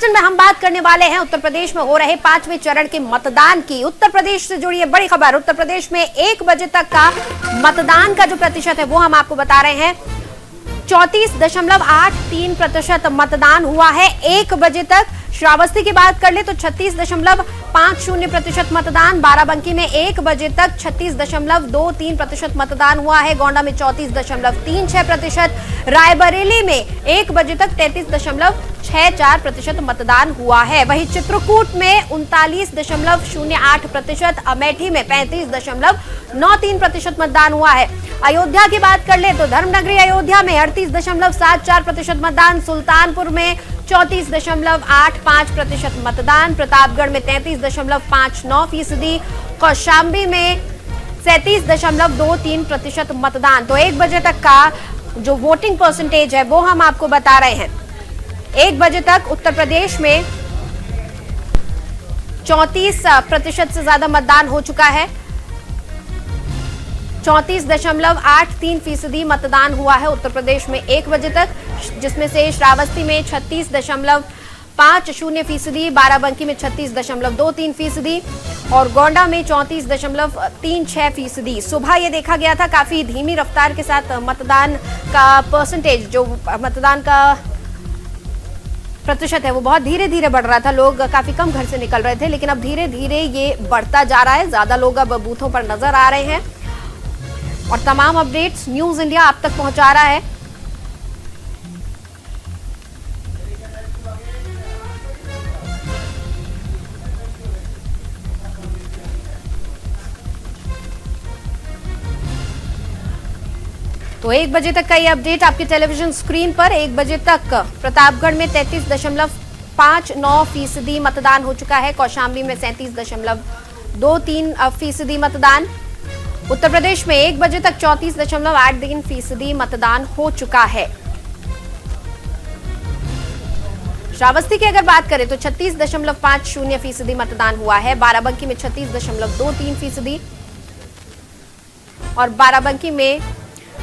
Bulletin में हम बात करने वाले हैं उत्तर प्रदेश में हो रहे 5वें चरण के मतदान की। उत्तर प्रदेश से जुड़ी है बड़ी खबर। उत्तर प्रदेश में 1 बजे तक का मतदान का जो प्रतिशत है वो हम आपको बता रहे हैं। 34.83% मतदान हुआ है 1 बजे तक। श्रावस्ती की बात कर ले तो 36.50% मतदान। बाराबंकी में 1 बजे तक 36.23% मतदान हुआ है। गोंडा में 34.36%। रायबरेली में 1 बजे तक 33.64% मतदान हुआ है। वहीं चित्रकूट में 39.08%, अमेठी में 35.93% मतदान हुआ है। अयोध्या की बात कर ले तो धर्मनगरी अयोध्या में 38.74% मतदान। सुल्तानपुर में 34.85% मतदान। प्रतापगढ़ में 33.59%। कौशाम्बी में 37.23% मतदान। तो 1 बजे तक का जो वोटिंग परसेंटेज है वो हम आपको बता रहे हैं। 1 बजे तक उत्तर प्रदेश में 34% से ज्यादा मतदान हो चुका है। 34.83% मतदान हुआ है उत्तर प्रदेश में 1 बजे तक, जिसमें से श्रावस्ती में 36.50%, बाराबंकी में 36.23% और गोंडा में 34.36%। सुबह ये देखा गया था काफी धीमी रफ्तार के साथ मतदान का परसेंटेज, जो मतदान का प्रतिशत है वो बहुत धीरे धीरे बढ़ रहा था। लोग काफी कम घर से निकल रहे थे, लेकिन अब धीरे धीरे ये बढ़ता जा रहा है। ज्यादा लोग अब बूथों पर नजर आ रहे हैं और तमाम अपडेट्स न्यूज इंडिया आप तक पहुंचा रहा है। तो 1 बजे तक का ये अपडेट आपके टेलीविजन स्क्रीन पर। 1 बजे तक प्रतापगढ़ में 33.59% मतदान हो चुका है। कौशाम्बी में 37.23% मतदान। उत्तर प्रदेश में 1 बजे तक 34.83% मतदान हो चुका है। श्रावस्ती की अगर बात करें तो 36.50% मतदान हुआ है। बाराबंकी में 36.23% और बाराबंकी में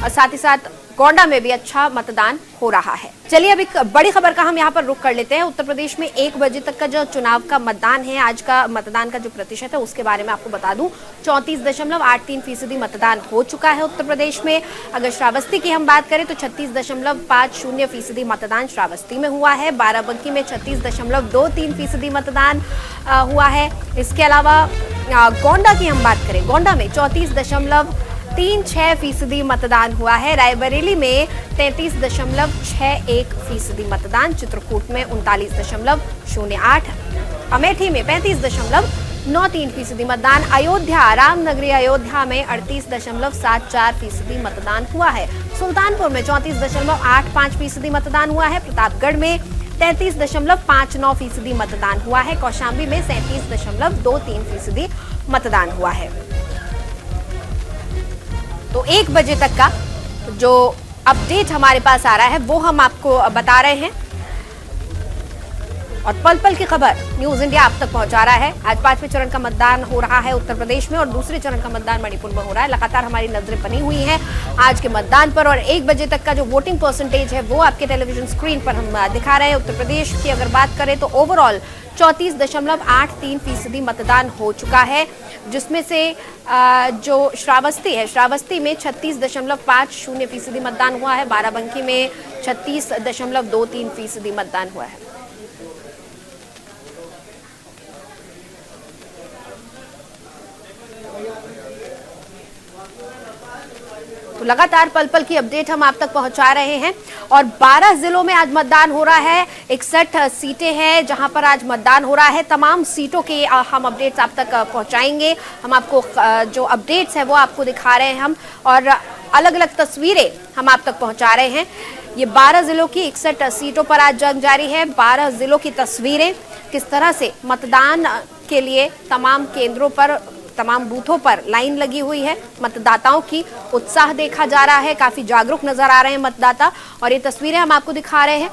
साथ ही साथ गोंडा में भी अच्छा मतदान हो रहा है। चलिए अब एक बड़ी खबर का हम यहाँ पर रुख कर लेते हैं। उत्तर प्रदेश में 1 बजे तक का जो चुनाव का मतदान है, आज का मतदान का जो प्रतिशत है उसके बारे में आपको बता दूं। 34.83% मतदान हो चुका है उत्तर प्रदेश में। अगर श्रावस्ती की हम बात करें तो 36.50% मतदान श्रावस्ती में हुआ है। बाराबंकी में 36.23% मतदान हुआ है। इसके अलावा गोंडा की हम बात करें, गोंडा में 34.36% मतदान हुआ है। रायबरेली में 33.61% मतदान। चित्रकूट में 39.08, अमेठी में 35.93% मतदान। अयोध्या, रामनगरी अयोध्या में 38.74% मतदान हुआ है। सुल्तानपुर में 34.85% मतदान हुआ है। प्रतापगढ़ में 33.59% मतदान हुआ है। कौशाम्बी में 37.23% मतदान हुआ है। तो 1 बजे तक का जो अपडेट हमारे पास आ रहा है वो हम आपको बता रहे हैं और पल पल की खबर न्यूज इंडिया आप तक पहुंचा रहा है। आज 5वें चरण का मतदान हो रहा है उत्तर प्रदेश में और दूसरे चरण का मतदान मणिपुर में हो रहा है। लगातार हमारी नजरें बनी हुई हैं आज के मतदान पर और 1 बजे तक का जो वोटिंग परसेंटेज है वो आपके टेलीविजन स्क्रीन पर हम दिखा रहे हैं। उत्तर प्रदेश की अगर बात करें तो ओवरऑल 34.83% मतदान हो चुका है, जिसमें से जो श्रावस्ती है, श्रावस्ती में 36.50% मतदान हुआ है। बाराबंकी में 36.23% मतदान हुआ है। तो लगातार पल पल की अपडेट हम आप तक पहुंचा रहे हैं और 12 जिलों में आज मतदान हो रहा है। 61 सीटें हैं जहां पर आज मतदान हो रहा है। तमाम सीटों के हम अपडेट्स आप तक पहुंचाएंगे। हम आपको जो अपडेट्स हैं वो आपको दिखा रहे हैं हम और अलग अलग तस्वीरें हम आप तक पहुंचा रहे हैं। ये 12 जिलों की 61 सीटों पर आज जंग जारी है। 12 जिलों की तस्वीरें, किस तरह से मतदान के लिए तमाम केंद्रों पर, तमाम बूथों पर लाइन लगी हुई है। मतदाताओं की उत्साह देखा जा रहा है, काफी जागरूक नजर आ रहे हैं मतदाता और ये तस्वीरें हम आपको दिखा रहे हैं।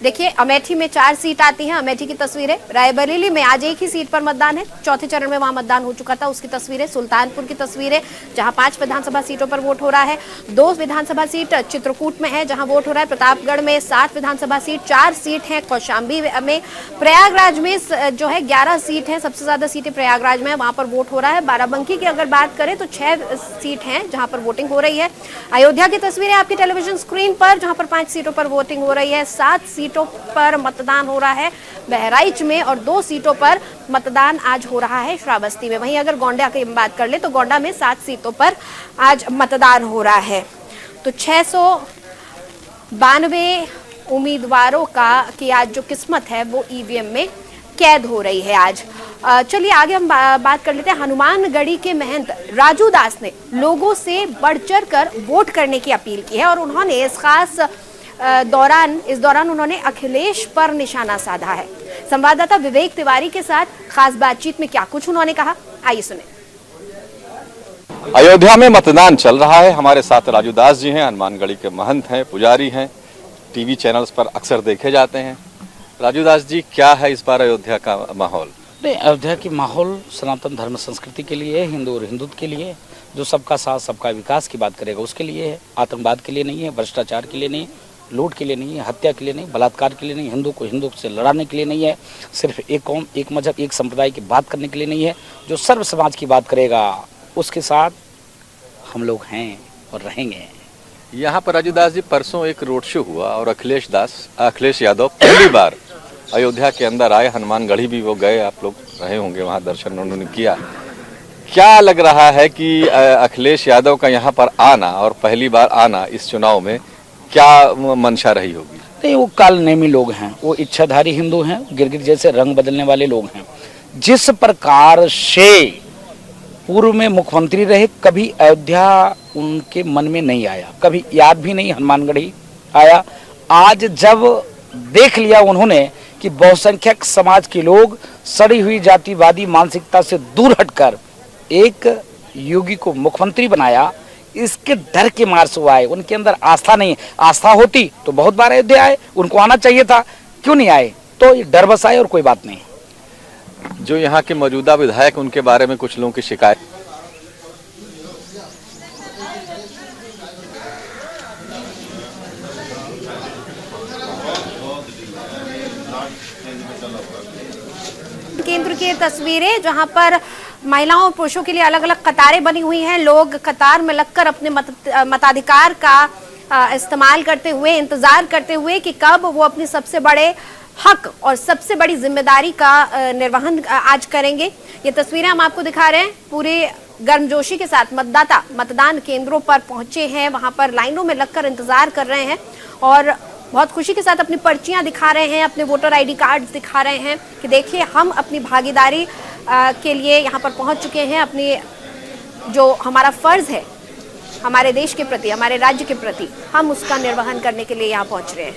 देखिए, अमेठी में 4 सीट आती हैं, अमेठी की तस्वीरें। रायबरेली में आज एक ही सीट पर मतदान है, चौथे चरण में वहां मतदान हो चुका था, उसकी तस्वीरें। सुल्तानपुर की तस्वीरें, जहां 5 विधानसभा सीटों पर वोट हो रहा है। 2 विधानसभा सीट चित्रकूट में है, जहां वोट हो रहा है। प्रतापगढ़ में 7 विधानसभा सीट, 4 सीट है कौशाम्बी में। प्रयागराज में जो है 11 सीट है, सबसे ज्यादा सीटें प्रयागराज में है, वहां पर वोट हो रहा है। बाराबंकी की अगर बात करें तो 6 सीट है जहां पर वोटिंग हो रही है। अयोध्या की तस्वीरें आपकी टेलीविजन स्क्रीन पर, जहां पर 5 सीटों पर वोटिंग हो रही है। 7 सीटों पर मतदान हो रहा है बहराइच में, और 2 सीटों पर मतदान आज हो रहा है श्रावस्ती में। वहीं अगर गोंडा की बात कर ले तो गोंडा में 7 सीटों पर आज मतदान हो रहा है। तो 692 उम्मीदवारों की आज जो किस्मत है वो ईवीएम में कैद हो रही है आज। चलिए आगे हम बात कर लेते हैं। हनुमानगढ़ी के महंत राजू दास ने लोगों से बढ़ चढ़ कर वोट करने की अपील की है, और उन्होंने इस दौरान उन्होंने अखिलेश पर निशाना साधा है। संवाददाता विवेक तिवारी के साथ खास बातचीत में क्या कुछ उन्होंने कहा, आइए सुने। अयोध्या में मतदान चल रहा है। हमारे साथ राजू दास जी हैं, हनुमानगढ़ी के महंत हैं, पुजारी हैं, टीवी चैनल्स पर अक्सर देखे जाते हैं। राजू दास जी, क्या है इस बार अयोध्या का माहौल? अयोध्या की माहौल सनातन धर्म संस्कृति के लिए, हिंदू और हिंदुत्व के लिए, जो सबका साथ सबका विकास की बात करेगा उसके लिए है। आतंकवाद के लिए नहीं है, भ्रष्टाचार के लिए नहीं, लूट के लिए नहीं है, हत्या के लिए नहीं, बलात्कार के लिए नहीं, हिंदू को हिंदू से लड़ाने के लिए नहीं है, सिर्फ एक कौम, एक मजहब, एक संप्रदाय की बात करने के लिए नहीं है। जो सर्व समाज की बात करेगा उसके साथ हम लोग हैं और रहेंगे। यहाँ पर राजू दास जी, परसों एक रोड शो हुआ और अखिलेश यादव पहली बार अयोध्या के अंदर आए। हनुमानगढ़ी भी वो गए, आप लोग रहे होंगे वहाँ, दर्शन उन्होंने किया। क्या लग रहा है कि अखिलेश यादव का यहाँ पर आना और पहली बार आना इस चुनाव में क्या मंशा रही होगी? नहीं, वो कालनेमी लोग हैं, वो इच्छाधारी हिंदू हैं, गिरगिट जैसे रंग बदलने वाले लोग हैं। जिस प्रकार से पूर्व में मुख्यमंत्री रहे, कभी अयोध्या उनके मन में नहीं आया, कभी याद भी नहीं हनुमानगढ़ी आया। आज जब देख लिया उन्होंने कि बहुसंख्यक समाज के लोग सड़ी हुई जातिवादी मानसिकता से दूर हटकर एक योगी को मुख्यमंत्री बनाया, इसके डर के मार से वो आए। उनके अंदर आस्था नहीं है। आस्था होती तो बहुत बार अयोध्या आए, उनको आना चाहिए था, क्यों नहीं आए? तो ये डर बस आए और कोई बात नहीं। जो यहाँ के मौजूदा विधायक, उनके बारे में कुछ लोगों की शिकायत। केंद्र की तस्वीरें, जहां पर महिलाओं और पुरुषों के लिए अलग अलग कतारें बनी हुई हैं। लोग कतार में लगकर अपने मताधिकार का इस्तेमाल करते हुए, इंतजार करते हुए कि कब वो अपनी सबसे बड़े हक और सबसे बड़ी जिम्मेदारी का निर्वहन आज करेंगे। ये तस्वीरें हम आपको दिखा रहे हैं। पूरे गर्मजोशी के साथ मतदाता मतदान केंद्रों पर पहुंचे हैं, वहां पर लाइनों में लगकर इंतजार कर रहे हैं और बहुत खुशी के साथ अपनी पर्चियां दिखा रहे हैं, अपने वोटर आईडी कार्ड दिखा रहे हैं कि देखिए हम अपनी भागीदारी के लिए यहाँ पर पहुंच चुके हैं। अपनी जो हमारा फर्ज है हमारे देश के प्रति, हमारे राज्य के प्रति, हम उसका निर्वहन करने के लिए यहाँ पहुंच रहे हैं।